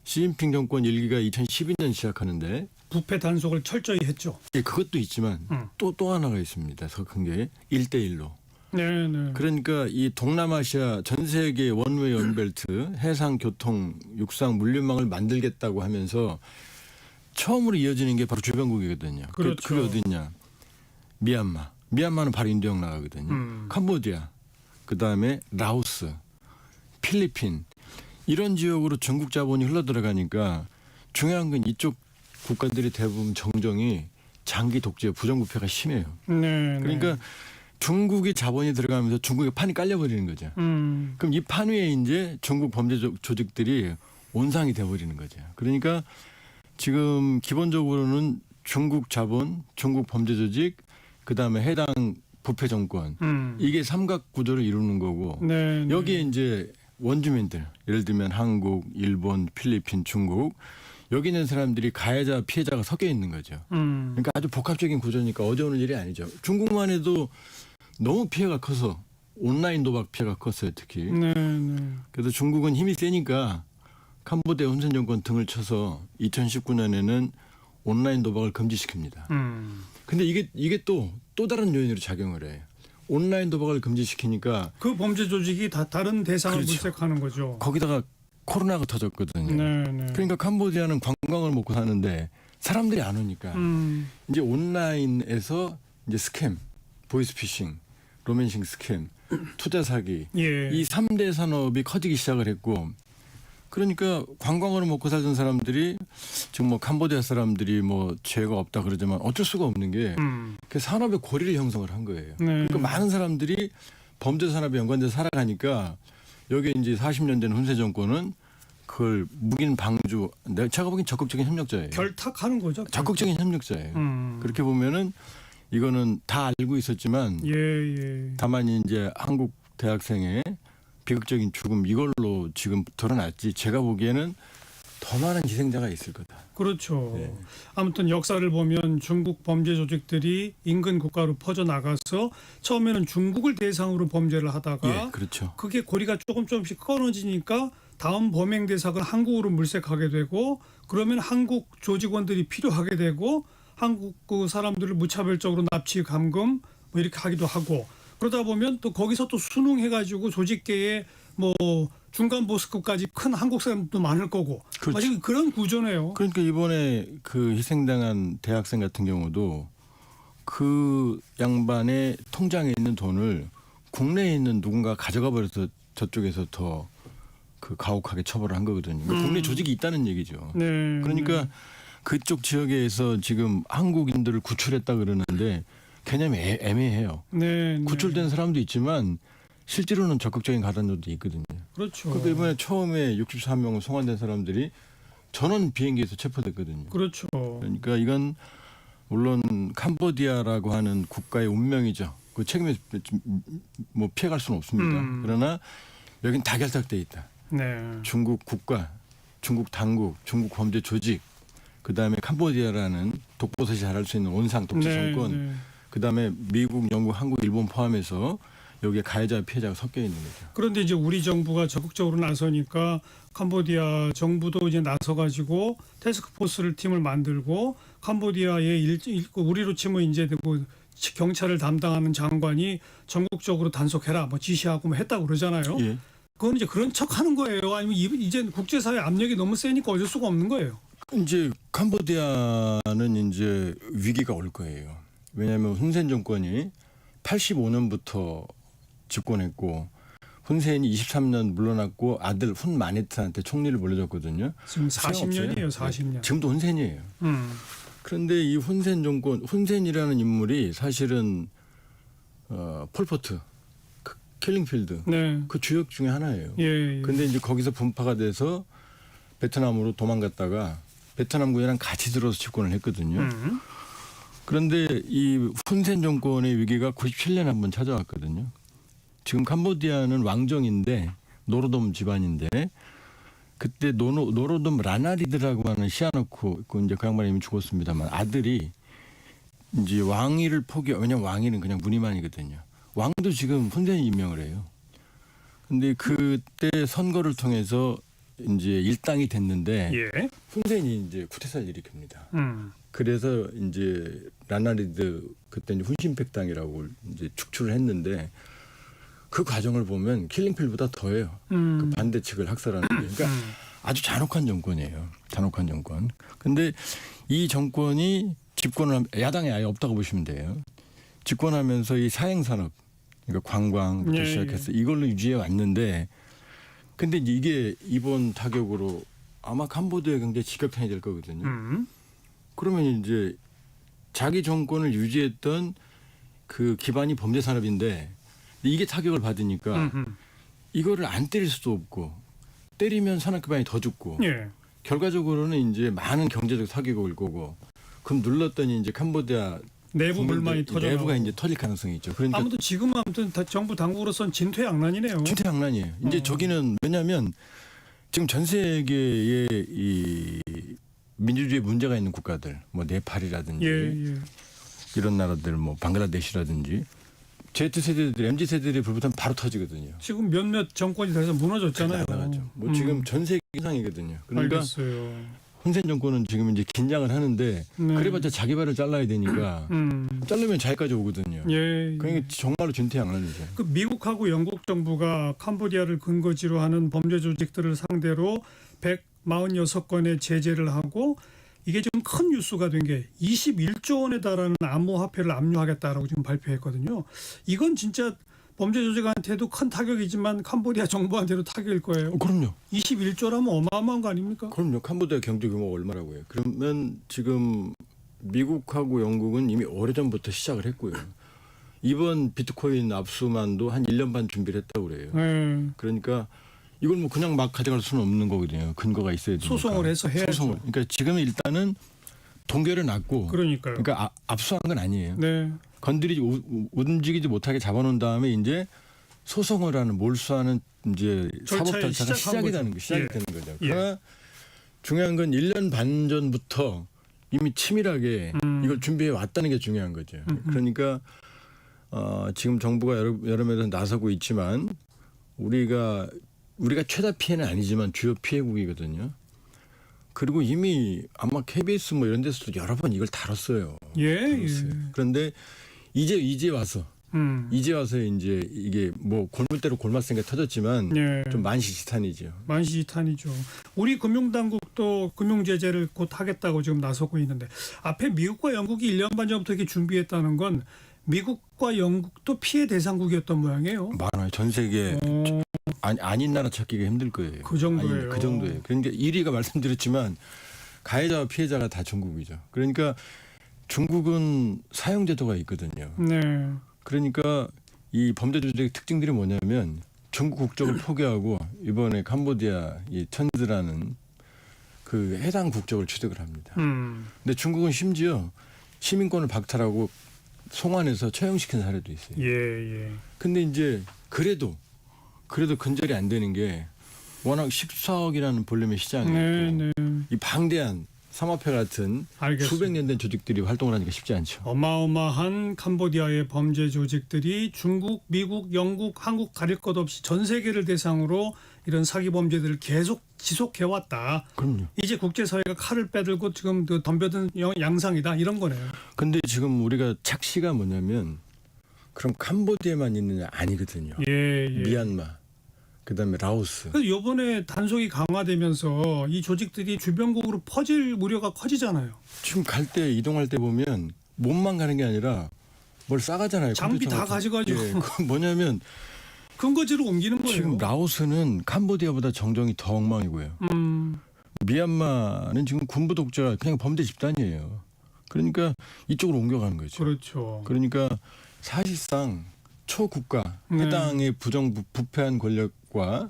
S6: 시진핑 정권 일기가 2012년 시작하는데
S1: 부패 단속을 철저히 했죠.
S6: 예, 그것도 있지만 또 하나가 있습니다. 더 큰 게 1대1로.
S1: 네, 네.
S6: 그러니까 이 동남아시아 전 세계 원웨이 원벨트 해상 교통 육상 물류망을 만들겠다고 하면서 처음으로 이어지는 게 바로 주변국이거든요.
S1: 그렇죠.
S6: 그게 어디냐? 미얀마는 바로 인도양 나가거든요. 캄보디아, 그다음에 라오스, 필리핀 이런 지역으로 중국 자본이 흘러 들어가니까 중요한 건 이쪽 국가들이 대부분 정정이 장기 독재, 부정부패가 심해요.
S1: 네.
S6: 그러니까 중국이 자본이 들어가면서 중국의 판이 깔려버리는 거죠. 그럼 이 판 위에 이제 중국 범죄 조직들이 온상이 돼버리는 거죠. 그러니까 지금 기본적으로는 중국 자본, 중국 범죄 조직, 그다음에 해당 부패 정권 이게 삼각 구조를 이루는 거고
S1: 네, 네.
S6: 여기에 이제 원주민들 예를 들면 한국, 일본, 필리핀, 중국 여기 있는 사람들이 가해자, 피해자가 섞여 있는 거죠. 그러니까 아주 복합적인 구조니까 어려운 일이 아니죠. 중국만 해도 너무 피해가 커서 온라인 도박 피해가 컸어요, 특히.
S1: 네, 네.
S6: 그래서 중국은 힘이 세니까 캄보디아 훈센 정권 등을 쳐서 2019년에는 온라인 도박을 금지시킵니다. 근데 이게 또 다른 요인으로 작용을 해요. 온라인 도박을 금지시키니까
S1: 그 범죄 조직이 다 다른 대상을
S6: 그렇죠.
S1: 물색하는 거죠.
S6: 거기다가 코로나가 터졌거든요.
S1: 네, 네.
S6: 그러니까 캄보디아는 관광을 먹고 사는데 사람들이 안 오니까 이제 온라인에서 이제 스캠, 보이스피싱, 로맨싱 스캠, 투자 사기
S1: 예.
S6: 이 3대 산업이 커지기 시작을 했고 그러니까 관광으로 먹고 살던 사람들이 지금 뭐 캄보디아 사람들이 뭐 죄가 없다 그러지만 어쩔 수가 없는 게 그 산업의 고리를 형성을 한 거예요.
S1: 네.
S6: 그러니까 많은 사람들이 범죄 산업에 연관돼서 살아가니까 여기에 이제 40년 된 훈세 정권은 그걸 묵인 방주 제가 보기엔 적극적인 협력자예요.
S1: 결탁하는 거죠.
S6: 적극적인 협력자예요. 그렇게 보면은 이거는 다 알고 있었지만
S1: 예.
S6: 다만 이제 한국 대학생의 비극적인 죽음 이걸로 지금 드러났지 제가 보기에는 더 많은 희생자가 있을 거다.
S1: 그렇죠.
S6: 네.
S1: 아무튼 역사를 보면 중국 범죄 조직들이 인근 국가로 퍼져나가서 처음에는 중국을 대상으로 범죄를 하다가
S6: 예, 그렇죠.
S1: 그게 고리가 조금씩 끊어지니까 다음 범행 대상을 한국으로 물색하게 되고 그러면 한국 조직원들이 필요하게 되고 한국 그 사람들을 무차별적으로 납치 감금 뭐 이렇게 하기도 하고 그러다 보면 또 거기서 또 순응해가지고 조직계에 뭐 중간 보스급까지 큰 한국 사람도 많을 거고
S6: 그렇죠.
S1: 마치 그런 구조네요.
S6: 그러니까 이번에 그 희생당한 대학생 같은 경우도 그 양반의 통장에 있는 돈을 국내에 있는 누군가 가져가 버려서 저쪽에서 더 그 가혹하게 처벌을 한 거거든요. 그러니까 국내 조직이 있다는 얘기죠.
S1: 네.
S6: 그러니까 그쪽 지역에서 지금 한국인들을 구출했다 그러는데 개념이 애매해요.
S1: 네.
S6: 구출된 사람도 있지만 실제로는 적극적인 가담자도 있거든요.
S1: 그렇죠.
S6: 그러니까 이번에 처음에 63명 송환된 사람들이 전원 비행기에서 체포됐거든요.
S1: 그렇죠.
S6: 그러니까 이건 물론 캄보디아라고 하는 국가의 운명이죠. 그 책임에 뭐 피해갈 수는 없습니다. 그러나 여긴 다 결탁돼 있다.
S1: 네.
S6: 중국 국가, 중국 당국, 중국 범죄 조직, 그다음에 캄보디아라는 독보섯이 잘할 수 있는 온상 독재 정권,
S1: 네.
S6: 그다음에 미국, 영국, 한국, 일본 포함해서 여기에 가해자, 피해자가 섞여 있는 거죠.
S1: 그런데 이제 우리 정부가 적극적으로 나서니까 캄보디아 정부도 이제 나서가지고 태스크포스를 팀을 만들고 캄보디아의 우리로 치면 이제 그 경찰을 담당하는 장관이 전국적으로 단속해라 뭐 지시하고 뭐 했다고 그러잖아요.
S6: 예.
S1: 그건 이제 그런 척하는 거예요. 아니면 이제 국제사회 압력이 너무 세니까 어쩔 수가 없는 거예요.
S6: 이제 캄보디아는 이제 위기가 올 거예요. 왜냐하면 훈센 정권이 85년부터 집권했고 훈센이 23년 물러났고 아들 훈 마네트한테 총리를 물려줬거든요.
S1: 지금 40년이에요. 40년.
S6: 지금도 훈센이에요. 그런데 이 훈센 정권, 훈센이라는 인물이 사실은 폴포트, 킬링필드
S1: 네.
S6: 그 주역 중에 하나예요.
S1: 예.
S6: 근데 이제 거기서 분파가 돼서 베트남으로 도망갔다가 베트남군이랑 같이 들어서 집권을 했거든요. 그런데 이 훈센 정권의 위기가 97년에 한번 찾아왔거든요. 지금 캄보디아는 왕정인데 노로돔 집안인데 그때 노로돔 라나리드라고 하는 시아노크 이제 그 양반이 이미 죽었습니다만 아들이 이제 왕위를 왜냐면 왕위는 그냥 무늬만이거든요. 왕도 지금 훈센이 임명을 해요. 근데 그때 선거를 통해서 이제 일당이 됐는데
S1: 예.
S6: 훈센이 이제 쿠데타를 일으킵니다. 그래서 이제 라나리드 그때 이제 훈신팩당이라고 이제 축출을 했는데 그 과정을 보면 킬링필보다 더해요. 그 반대 측을 학살하는 게. 그러니까 아주 잔혹한 정권이에요. 잔혹한 정권. 근데 이 정권이 집권을 야당이 아예 없다고 보시면 돼요. 집권하면서 이 사행산업, 그러니까 관광부터 시작해서 이걸로 유지해 왔는데 근데 이제 이게 이번 타격으로 아마 캄보디아 경제 직격탄이 될 거거든요. 그러면 이제 자기 정권을 유지했던 그 기반이 범죄 산업인데 이게 타격을 받으니까 이거를 안 때릴 수도 없고 때리면 산업 기반이 더 죽고
S1: 예.
S6: 결과적으로는 이제 많은 경제적 타격이 올 거고 그럼 눌렀더니 이제 캄보디아
S1: 내부 불만이 터져
S6: 내부가 이제 터질 가능성이 있죠. 그러니까
S1: 아무튼 지금은 정부 당국으로서는 진퇴양난이네요.
S6: 진퇴양난이에요. 이제 저기는 왜냐하면 지금 전 세계에 이 민주주의 문제가 있는 국가들, 뭐 네팔이라든지
S1: 예.
S6: 이런 나라들, 뭐 방글라데시라든지 Z세대들, MZ세대들이 불붙으면 바로 터지거든요.
S1: 지금 몇몇 정권이 돼서 무너졌잖아요.
S6: 나가죠. 뭐 지금 전 세계 이상이거든요. 그러니까
S1: 알겠어요.
S6: 훈센 정권은 지금 이제 긴장을 하는데
S1: 네.
S6: 그래봤자 자기 발을 잘라야 되니까 자르면 자기까지 오거든요.
S1: 예.
S6: 그러니까 정말로 진퇴양난이죠.
S1: 그 미국하고 영국 정부가 캄보디아를 근거지로 하는 범죄 조직들을 상대로 146건의 제재를 하고 이게 지금 큰 뉴스가 된 게 21조 원에 달하는 암호화폐를 압류하겠다라고 지금 발표했거든요. 이건 진짜 범죄 조직한테도 큰 타격이지만 캄보디아 정부한테도 타격일 거예요.
S6: 그럼요.
S1: 21조라면 어마어마한 거 아닙니까?
S6: 그럼요. 캄보디아 경제 규모가 얼마라고 해요. 그러면 지금 미국하고 영국은 이미 오래전부터 시작을 했고요. 이번 비트코인 압수만도 한 1년 반 준비를 했다고 그래요. 그러니까 이걸 뭐 그냥 막 가져갈 수는 없는 거거든요. 근거가 있어야 되니까.
S1: 소송을 해서 해야죠.
S6: 그러니까 지금 일단은 동결을 놨고
S1: 그러니까요.
S6: 그러니까 압수한 건 아니에요.
S1: 네.
S6: 건드리지 움직이지 못하게 잡아놓은 다음에 이제 소송을 하는 몰수하는 이제 사법 절차가 시작이 되는 거죠. 그러나 중요한 건 1년 반 전부터 이미 치밀하게 이걸 준비해 왔다는 게 중요한 거죠. 그러니까 지금 정부가 여러 면에서 나서고 있지만 우리가 최다 피해는 아니지만 주요 피해국이거든요. 그리고 이미 아마 KBS 뭐 이런 데서도 여러 번 이걸 다뤘어요.
S1: 예.
S6: 그런데 이제 와서 이제 이게 뭐 골물대로 골맞으니까 터졌지만 좀 만시지탄이죠.
S1: 만시지탄이죠. 우리 금융당국도 금융제재를 곧 하겠다고 지금 나서고 있는데 앞에 미국과 영국이 1년 반 전부터 이렇게 준비했다는 건 미국과 영국도 피해 대상국이었던 모양이에요.
S6: 많아요. 전 세계 아닌 나라 찾기가 힘들 거예요.
S1: 그 정도예요.
S6: 그 정도예요. 그러니까 1위가 말씀드렸지만 가해자와 피해자가 다 중국이죠. 그러니까 중국은 사형제도가 있거든요.
S1: 네.
S6: 그러니까 이 범죄 조직의 특징들이 뭐냐면 중국 국적을 포기하고 이번에 캄보디아 이 천즈라는 그 해당 국적을 취득을 합니다. 근데 중국은 심지어 시민권을 박탈하고 송환해서 처형시킨 사례도 있어요.
S1: 예.
S6: 근데 이제 그래도 근절이 안 되는 게 워낙 14억이라는 볼륨의 시장이 있고 이 방대한 삼합회 같은 수백 년 된 조직들이 활동을 하니까 쉽지 않죠.
S1: 어마어마한 캄보디아의 범죄 조직들이 중국, 미국, 영국, 한국 가릴 것 없이 전 세계를 대상으로 이런 사기 범죄들을 계속 지속해왔다.
S6: 그럼요.
S1: 이제 국제사회가 칼을 빼들고 지금 덤벼든 양상이다 이런 거네요.
S6: 근데 지금 우리가 착시가 뭐냐면 그럼 캄보디아만 있느냐 아니거든요.
S1: 예.
S6: 미얀마. 그다음에 라오스.
S1: 그래서 이번에 단속이 강화되면서 이 조직들이 주변국으로 퍼질 우려가 커지잖아요.
S6: 지금 이동할 때 보면 몸만 가는 게 아니라 뭘 싸가잖아요.
S1: 장비 다 가져가죠.
S6: 그건 뭐냐면
S1: 근거지로 옮기는 거예요.
S6: 지금 라오스는 캄보디아보다 정정이 더 엉망이고요. 미얀마는 지금 군부 독재가 그냥 범죄 집단이에요. 그러니까 이쪽으로 옮겨가는 거죠.
S1: 그렇죠.
S6: 그러니까 사실상 초국가 해당의 부패한 권력과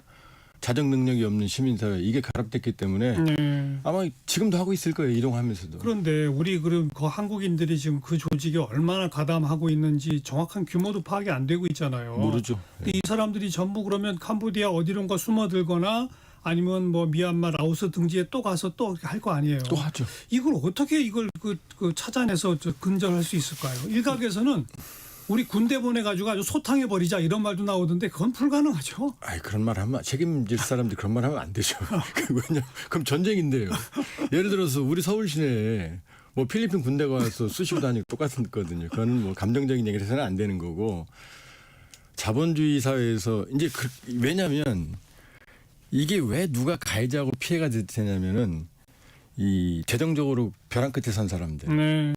S6: 자정 능력이 없는 시민사회 이게 결합됐기 때문에 아마 지금도 하고 있을 거예요. 이동하면서도.
S1: 그런데 우리 그 한국인들이 지금 그 조직에 얼마나 가담하고 있는지 정확한 규모도 파악이 안 되고 있잖아요.
S6: 모르죠.
S1: 이 사람들이 전부 그러면 캄보디아 어디론가 숨어들거나 아니면 뭐 미얀마, 라오스 등지에 또 가서 또 할 거 아니에요.
S6: 또 하죠.
S1: 이걸 어떻게 이걸 찾아내서 근절할 수 있을까요? 일각에서는 우리 군대 보내가지고 아주 소탕해 버리자 이런 말도 나오던데 그건 불가능하죠.
S6: 그런 말 하면 책임질 사람들이 그런 말 하면 안 되죠. 그럼 전쟁인데요. 예를 들어서 우리 서울 시내에 뭐 필리핀 군대가 와서 쑤시고 다니고 똑같은 거거든요. 그거는 뭐 감정적인 얘기를 해서는 안 되는 거고 자본주의 사회에서 이제 왜냐하면 이게 왜 누가 가해자하고 피해가 되냐면은 이 재정적으로 벼랑 끝에 산 사람들,
S1: 네.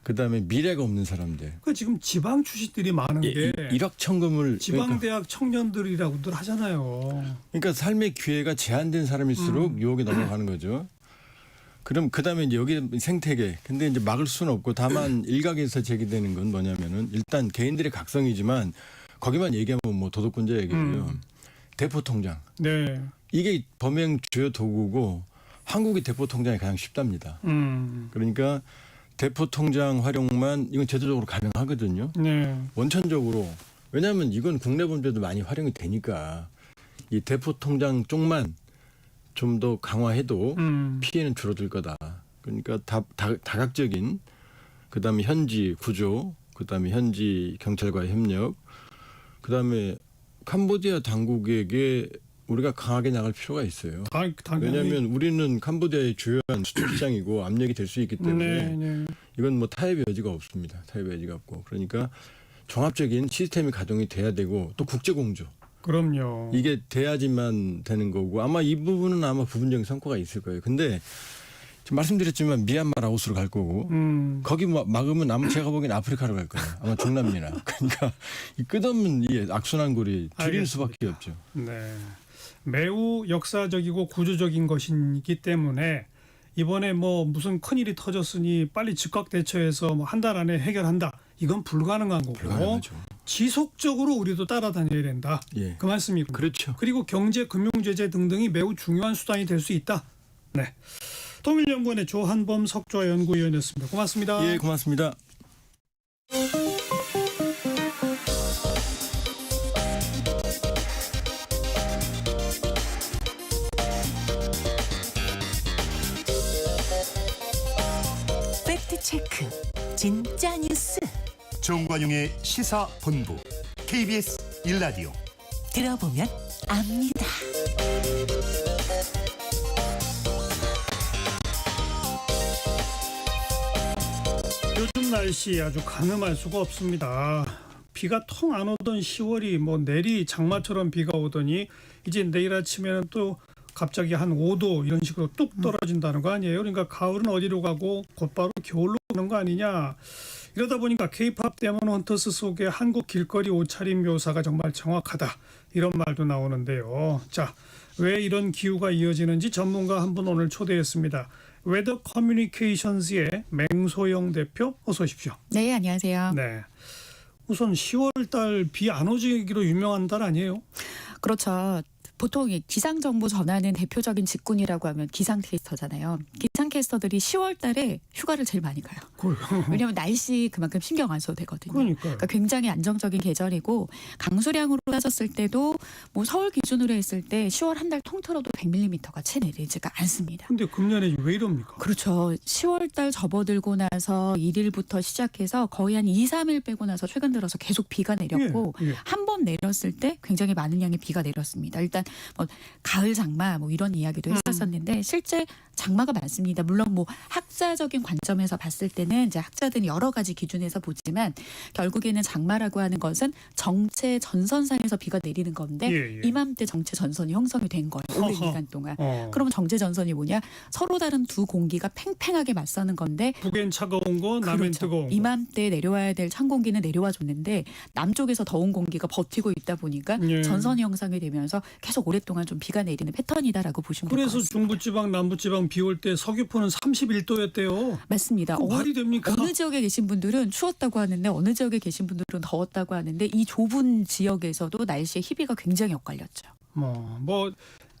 S6: 그다음에 미래가 없는 사람들.
S1: 그 지금 지방 출신들이 많은 게
S6: 일확천금을
S1: 지방대학 청년들이라고들 하잖아요.
S6: 그러니까 삶의 기회가 제한된 사람일수록 유혹에 넘어가는 거죠. 그럼 그다음에 이제 여기 생태계. 근데 이제 막을 수는 없고 다만 일각에서 제기되는 건 뭐냐면은 일단 개인들의 각성이지만 거기만 얘기하면 뭐 도덕군자 얘기고요. 대포 통장.
S1: 네.
S6: 이게 범행 주요 도구고 한국이 대포 통장이 가장 쉽답니다. 그러니까 대포 통장 활용만 이건 제도적으로 가능하거든요.
S1: 네.
S6: 원천적으로 왜냐하면 이건 국내 범죄도 많이 활용이 되니까 이 대포 통장 쪽만 좀 더 강화해도 피해는 줄어들 거다. 그러니까 다각적인 그다음에 현지 구조, 그다음에 현지 경찰과의 협력, 그다음에 캄보디아 당국에게 우리가 강하게 나갈 필요가 있어요. 왜냐하면 우리는 캄보디아의 주요한 수출 시장이고 압력이 될 수 있기 때문에 이건 뭐 타협의 여지가 없습니다. 타협의 여지가 없고 그러니까 종합적인 시스템이 가동이 돼야 되고 또 국제 공조.
S1: 그럼요.
S6: 이게 돼야지만 되는 거고 아마 이 부분은 아마 부분적인 성과가 있을 거예요. 근데 지금 말씀드렸지만 미얀마 라오스로 갈 거고 거기 막으면 아마 제가 보기엔 아프리카로 갈 거예요. 아마 중남미나. 그러니까 이 끝없는 이 악순환골이 줄일 수밖에 없죠.
S1: 네. 매우 역사적이고 구조적인 것이기 때문에 이번에 뭐 무슨 큰일이 터졌으니 빨리 즉각 대처해서 뭐 한 달 안에 해결한다. 이건 불가능한 거고
S6: 불가능하죠.
S1: 지속적으로 우리도 따라다녀야 된다.
S6: 예.
S1: 그 말씀이군요.
S6: 그렇죠.
S1: 그리고 경제, 금융 제재 등등이 매우 중요한 수단이 될 수 있다. 네. 통일연구원의 조한범 석좌 연구위원이었습니다. 고맙습니다.
S6: 예, 고맙습니다.
S3: 팩트체크 진짜 뉴스 정관용의 시사본부 KBS 1라디오 들어보면 압니다.
S1: 요즘 날씨 아주 가늠할 수가 없습니다. 비가 통 안 오던 10월이 뭐 내리 장마처럼 비가 오더니 이제 내일 아침에는 또 갑자기 한 5도 이런 식으로 뚝 떨어진다는 거 아니에요. 그러니까 가을은 어디로 가고 곧바로 겨울로 가는 거 아니냐. 이러다 보니까 K-팝 데몬 헌터스 속의 한국 길거리 옷차림 묘사가 정말 정확하다. 이런 말도 나오는데요. 자, 왜 이런 기후가 이어지는지 전문가 한 분 오늘 초대했습니다. 웨더 커뮤니케이션스의 맹소영 대표 어서 오십시오.
S7: 네, 안녕하세요.
S1: 네. 우선 10월 달 비 안 오기로 유명한 달 아니에요?
S7: 그렇죠. 보통 기상정보 전하는 대표적인 직군이라고 하면 기상캐스터잖아요. 기상캐스터들이 10월 달에 휴가를 제일 많이 가요. 왜냐하면 날씨 그만큼 신경 안 써도 되거든요. 그러니까 굉장히 안정적인 계절이고 강수량으로 따졌을 때도 뭐 서울 기준으로 했을 때 10월 한 달 통틀어도 100mm가 채 내리지가 않습니다.
S1: 근데 금년에 왜 이럽니까?
S7: 그렇죠. 10월 달 접어들고 나서 1일부터 시작해서 거의 한 2, 3일 빼고 나서 최근 들어서 계속 비가 내렸고 한 번 내렸을 때 굉장히 많은 양의 비가 내렸습니다. 일단 뭐 가을 장마 뭐 이런 이야기도 했었는데 실제 장마가 많습니다. 물론 뭐 학자적인 관점에서 봤을 때는 이제 학자들이 여러 가지 기준에서 보지만 결국에는 장마라고 하는 것은 정체 전선상에서 비가 내리는 건데 이맘때 정체 전선이 형성이 된 거예요. 오랜 기간 동안. 그러면 정체 전선이 뭐냐? 서로 다른 두 공기가 팽팽하게 맞서는 건데
S1: 북엔 차가운 거, 남엔 뜨거운 거.
S7: 이맘때 내려와야 될 찬 공기는 내려와 줬는데 남쪽에서 더운 공기가 버티고 있다 보니까 전선이 형성이 되면서 계속 오랫동안 좀 비가 내리는 패턴이다라고 보시면 될 것 같습니다.
S1: 그래서 중부지방, 남부지방 비 올 때 서귀포는 31도였대요.
S7: 맞습니다.
S1: 말이 됩니까?
S7: 어느 지역에 계신 분들은 추웠다고 하는데 어느 지역에 계신 분들은 더웠다고 하는데 이 좁은 지역에서도 날씨의 희비가 굉장히 엇갈렸죠.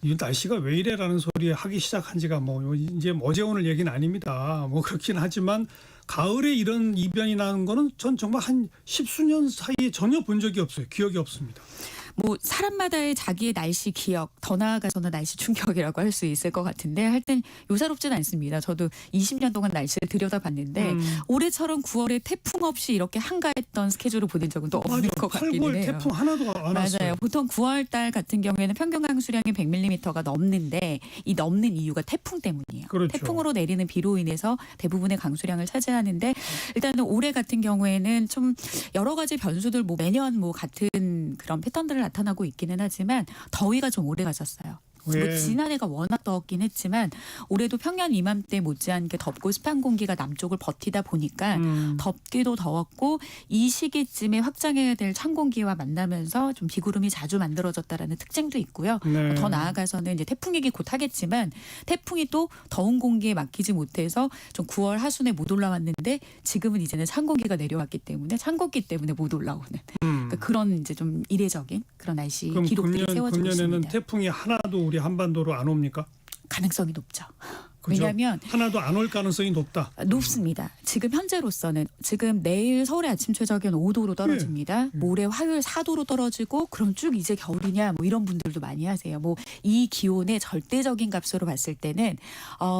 S1: 이 날씨가 왜 이래라는 소리 하기 시작한 지가 뭐 이제 어제 오늘 얘기는 아닙니다. 뭐 그렇긴 하지만 가을에 이런 이변이 나는 거는 전 정말 한 10수년 사이에 전혀 본 적이 없어요. 기억이 없습니다.
S7: 뭐 사람마다의 자기의 날씨 기억, 더 나아가서는 날씨 충격이라고 할 수 있을 것 같은데 하여튼 요사롭지는 않습니다. 저도 20년 동안 날씨를 들여다봤는데 올해처럼 9월에 태풍 없이 이렇게 한가했던 스케줄을 보낸 적은 또 없는 것 같기는 해요.
S1: 태풍 하나도 안 왔어요.
S7: 맞아요. 보통 9월 달 같은 경우에는 평균 강수량이 100mm가 넘는데 이 넘는 이유가 태풍 때문이에요.
S1: 그렇죠.
S7: 태풍으로 내리는 비로 인해서 대부분의 강수량을 차지하는데 일단은 올해 같은 경우에는 좀 여러 가지 변수들 뭐 매년 뭐 같은 그런 패턴들을 나타나고 있기는 하지만 더위가 좀 오래 가졌어요. 뭐 지난해가 워낙 더웠긴 했지만 올해도 평년 이맘때 못지않게 덥고 습한 공기가 남쪽을 버티다 보니까 덥기도 더웠고 이 시기쯤에 확장해야 될 찬 공기와 만나면서 좀 비구름이 자주 만들어졌다라는 특징도 있고요.
S1: 네.
S7: 더 나아가서는 이제 태풍이기 곧 하겠지만 태풍이 또 더운 공기에 맡기지 못해서 좀 9월 하순에 못 올라왔는데 지금은 이제는 찬 공기가 내려왔기 때문에 찬 공기 때문에 못 올라오는 그러니까 그런 이제 좀 이례적인 그런 날씨
S1: 그럼
S7: 기록들이 세워지고
S1: 금년에는
S7: 있습니다.
S1: 태풍이 하나도 우리 한반도로 안 옵니까?
S7: 가능성이 높죠.
S1: 그죠?
S7: 왜냐하면
S1: 하나도 안 올 가능성이 높다.
S7: 높습니다. 지금 현재로서는 지금 내일 서울의 아침 최저기온 5도로 떨어집니다. 모레 화요일 4도로 떨어지고 그럼 쭉 이제 겨울이냐 뭐 이런 분들도 많이 하세요. 뭐 이 기온의 절대적인 값으로 봤을 때는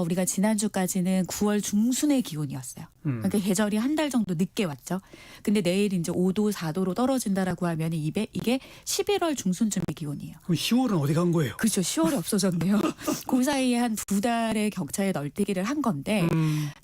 S7: 우리가 지난주까지는 9월 중순의 기온이었어요. 그러니까 계절이 한 달 정도 늦게 왔죠. 근데 내일 이제 5도 4도로 떨어진다라고 하면 이게 11월 중순쯤의 기온이에요.
S1: 그럼 10월은 어디 간 거예요?
S7: 그렇죠. 10월이 없어졌네요. 그 사이에 한 2달의 격차에 널뛰기를 한 건데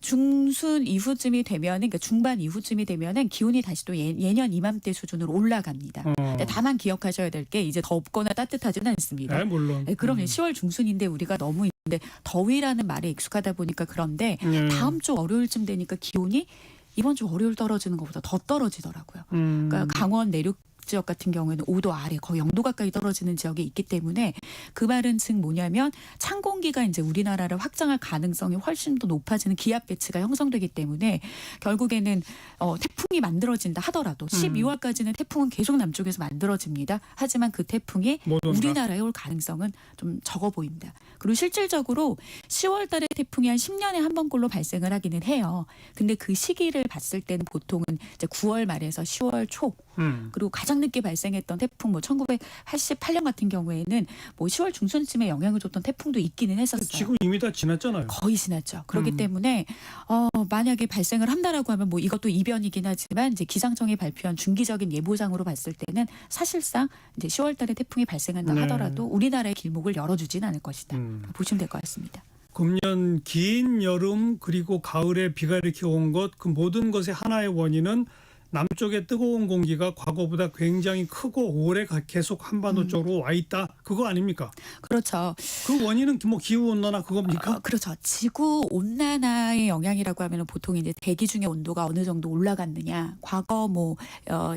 S7: 중순 이후쯤이 되면 그러니까 중반 이후쯤이 되면은 기온이 다시 또 예년 이맘때 수준으로 올라갑니다. 근데 다만 기억하셔야 될 게 이제 덥거나 따뜻하지는 않습니다.
S1: 네, 물론.
S7: 네, 그럼 10월 중순인데 우리가 너무 근데 더위라는 말에 익숙하다 보니까 그런데 다음 주 월요일쯤 되니까 기온이 이번 주 월요일 떨어지는 것보다 더 떨어지더라고요. 그러니까 강원 내륙 지역 같은 경우에는 5도 아래 거의 0도 가까이 떨어지는 지역이 있기 때문에 그 말은 즉 뭐냐면 찬 공기가 이제 우리나라를 확장할 가능성이 훨씬 더 높아지는 기압 배치가 형성되기 때문에 결국에는 태풍이 만들어진다 하더라도 12월까지는 태풍은 계속 남쪽에서 만들어집니다. 하지만 그 태풍이 우리나라에 올 가능성은 좀 적어 보입니다. 그리고 실질적으로 10월 달에 태풍이 한 10년에 한 번꼴로 발생을 하기는 해요. 근데 그 시기를 봤을 때는 보통은 이제 9월 말에서 10월 초 그리고 가장 늦게 발생했던 태풍 뭐 1988년 같은 경우에는 뭐 10월 중순쯤에 영향을 줬던 태풍도 있기는 했었어요.
S1: 지금 이미 다 지났잖아요.
S7: 거의 지났죠. 그렇기 때문에 만약에 발생을 한다라고 하면 뭐 이것도 이변이긴 하지만 이제 기상청이 발표한 중기적인 예보상으로 봤을 때는 사실상 이제 10월달에 태풍이 발생한다 하더라도 우리나라의 길목을 열어주진 않을 것이다. 보시면 될 것 같습니다.
S1: 금년 긴 여름 그리고 가을에 비가 이렇게 온 것 그 모든 것의 하나의 원인은 남쪽의 뜨거운 공기가 과거보다 굉장히 크고 오래 계속 한반도 쪽으로 와 있다. 그거 아닙니까?
S7: 그렇죠.
S1: 그 원인은 뭐 기후 온난화 그겁니까?
S7: 그렇죠. 지구 온난화의 영향이라고 하면 보통 이제 대기 중의 온도가 어느 정도 올라갔느냐. 과거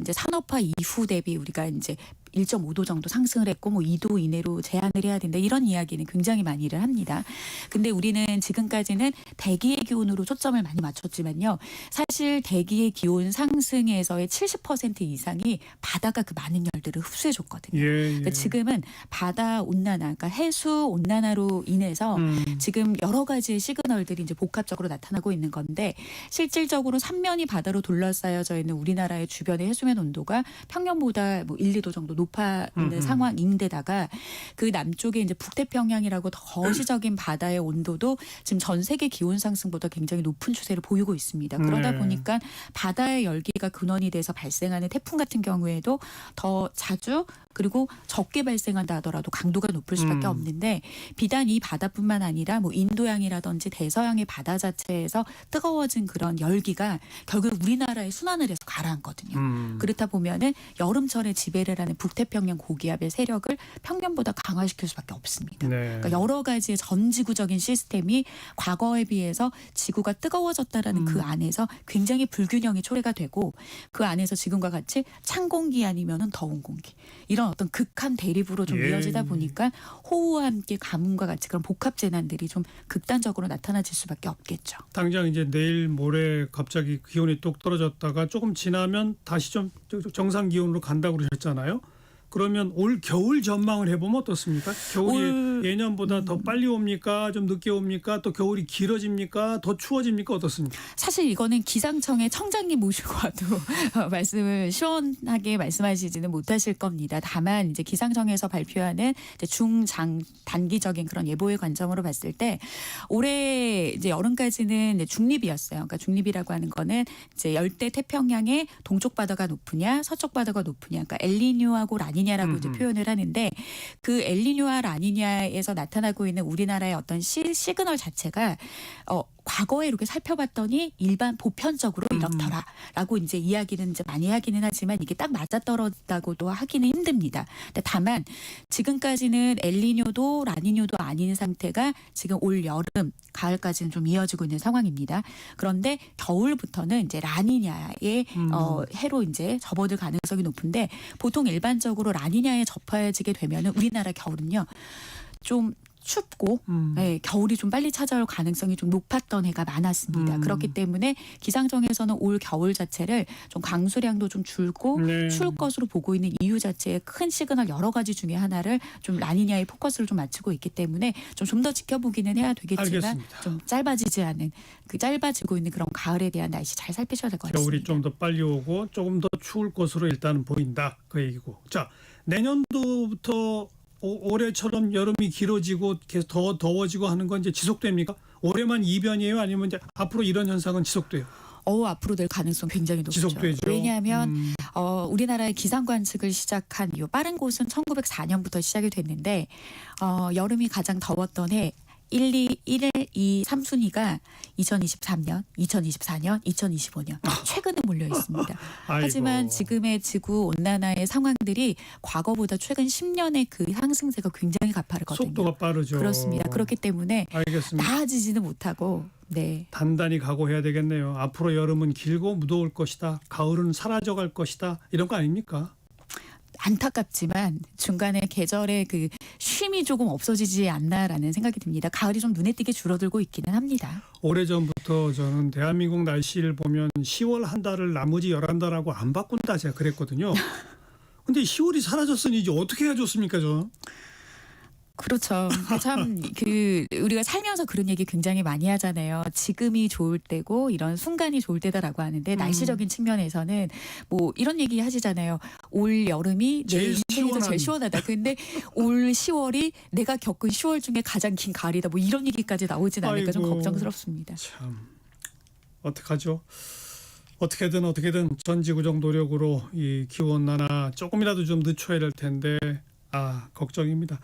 S7: 이제 산업화 이후 대비 우리가 이제 1.5도 정도 상승을 했고 2도 이내로 제한을 해야 된다. 이런 이야기는 굉장히 많이를 합니다. 근데 우리는 지금까지는 대기의 기온으로 초점을 많이 맞췄지만요. 사실 대기의 기온 상승에서의 70% 이상이 바다가 그 많은 열들을 흡수해 줬거든요. 그러니까 지금은 바다 온난화, 그러니까 해수 온난화로 인해서 지금 여러 가지의 시그널들이 이제 복합적으로 나타나고 있는 건데 실질적으로 삼면이 바다로 둘러싸여져 있는 우리나라의 주변의 해수면 온도가 평년보다 1, 2도 정도 높아 있는 상황인데다가 그 남쪽에 이제 북태평양이라고 더 거시적인 바다의 온도도 지금 전 세계 기온 상승보다 굉장히 높은 추세를 보이고 있습니다. 그러다 보니까 바다의 열기가 근원이 돼서 발생하는 태풍 같은 경우에도 더 자주 그리고 적게 발생한다 하더라도 강도가 높을 수밖에 없는데 비단 이 바다뿐만 아니라 인도양이라든지 대서양의 바다 자체에서 뜨거워진 그런 열기가 결국 우리나라에 순환을 해서 가라앉거든요. 그렇다 보면은 여름철에 지배를 하는 북태평양 고기압의 세력을 평년보다 강화시킬 수밖에 없습니다. 그러니까 여러 가지의 전 지구적인 시스템이 과거에 비해서 지구가 뜨거워졌다라는 그 안에서 굉장히 불균형이 초래가 되고 그 안에서 지금과 같이 찬 공기 아니면은 더운 공기 이런 어떤 극한 대립으로 좀 이어지다 보니까 호우와 함께 가뭄과 같이 그런 복합 재난들이 좀 극단적으로 나타나질 수밖에 없겠죠.
S1: 당장 이제 내일 모레 갑자기 기온이 뚝 떨어졌다가 조금 지나면 다시 좀 정상 기온으로 간다고 그러셨잖아요. 그러면 올 겨울 전망을 해보면 어떻습니까? 겨울이 예년보다 더 빨리 옵니까? 좀 늦게 옵니까? 또 겨울이 길어집니까? 더 추워집니까? 어떻습니까?
S7: 사실 이거는 기상청의 청장님 모시고 와도 말씀을 시원하게 말씀하시지는 못하실 겁니다. 다만 이제 기상청에서 발표하는 이제 중장 단기적인 그런 예보의 관점으로 봤을 때 올해 이제 여름까지는 이제 중립이었어요. 그러니까 중립이라고 하는 거는 이제 열대 태평양의 동쪽 바다가 높으냐, 서쪽 바다가 높으냐, 그러니까 엘니뇨하고 라니냐라고 이제 표현을 하는데 그 엘니뇨와 라니냐에서 나타나고 있는 우리나라의 어떤 시그널 자체가 과거에 이렇게 살펴봤더니 일반 보편적으로 이렇더라라고 이제 이야기는 이제 많이 하기는 하지만 이게 딱 맞아떨어졌다고도 하기는 힘듭니다. 근데 다만 지금까지는 엘니뇨도 라니뇨도 아닌 상태가 지금 올 여름 가을까지는 좀 이어지고 있는 상황입니다. 그런데 겨울부터는 이제 라니냐의 해로 이제 접어들 가능성이 높은데 보통 일반적으로 라니냐에 접어지게 되면은 우리나라 겨울은요 좀 춥고 겨울이 좀 빨리 찾아올 가능성이 좀 높았던 해가 많았습니다. 그렇기 때문에 기상청에서는 올 겨울 자체를 좀 강수량도 좀 줄고 추울 것으로 보고 있는 이유 자체의 큰 시그널 여러 가지 중에 하나를 좀 라니냐에 포커스를 좀 맞추고 있기 때문에 좀 더 지켜보기는 해야 되겠지만
S1: 알겠습니다.
S7: 좀 짧아지지 않은 짧아지고 있는 그런 가을에 대한 날씨 잘 살피셔야 될 것 같습니다.
S1: 겨울이 좀 더 빨리 오고 조금 더 추울 것으로 일단 보인다 그 얘기고. 자, 내년도부터 올해처럼 여름이 길어지고 계속 더 더워지고 하는 건 이제 지속됩니까? 올해만 이변이에요? 아니면 이제 앞으로 이런 현상은 지속돼요?
S7: 앞으로 될 가능성 굉장히 높죠.
S1: 지속되죠.
S7: 왜냐하면 우리나라의 기상 관측을 시작한 이 빠른 곳은 1904년부터 시작이 됐는데 여름이 가장 더웠던 해 1, 2, 3순위가 2023년, 2024년, 2025년 최근에 몰려 있습니다. 하지만 지금의 지구 온난화의 상황들이 과거보다 최근 10년의 그 상승세가 굉장히 가파르거든요.
S1: 속도가 빠르죠.
S7: 그렇습니다. 그렇기 때문에
S1: 알겠습니다.
S7: 나아지지는 못하고
S1: 단단히 각오해야 되겠네요. 앞으로 여름은 길고 무더울 것이다. 가을은 사라져갈 것이다. 이런 거 아닙니까?
S7: 안타깝지만 중간에 계절의 그 쉼이 조금 없어지지 않나라는 생각이 듭니다. 가을이 좀 눈에 띄게 줄어들고 있기는 합니다.
S1: 오래전부터 저는 대한민국 날씨를 보면 10월 한 달을 나머지 11달하고 안 바꾼다 제가 그랬거든요. 근데 10월이 사라졌으니 이제 어떻게 해야 좋습니까, 저는?
S7: 그렇죠. 참 우리가 살면서 그런 얘기 굉장히 많이 하잖아요. 지금이 좋을 때고 이런 순간이 좋을 때다라고 하는데 날씨적인 측면에서는 뭐 이런 얘기 하시잖아요. 올 여름이 내 인생에서 제일 시원하다. 근데 올 10월이 내가 겪은 10월 중에 가장 긴 가을이다. 뭐 이런 얘기까지 나오진 않을까 좀 걱정스럽습니다.
S1: 참 어떡하죠? 어떻게든 전 지구적 노력으로 이 기온난화 조금이라도 좀 늦춰야 될 텐데 걱정입니다.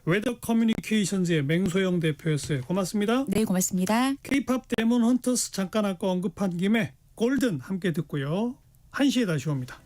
S1: 웨더 커뮤니케이션즈의 맹소영 대표였어요. 고맙습니다.
S7: 네, 고맙습니다.
S1: K-팝 데몬 헌터스 잠깐 아까 언급한 김에 골든 함께 듣고요. 1시에 다시 옵니다.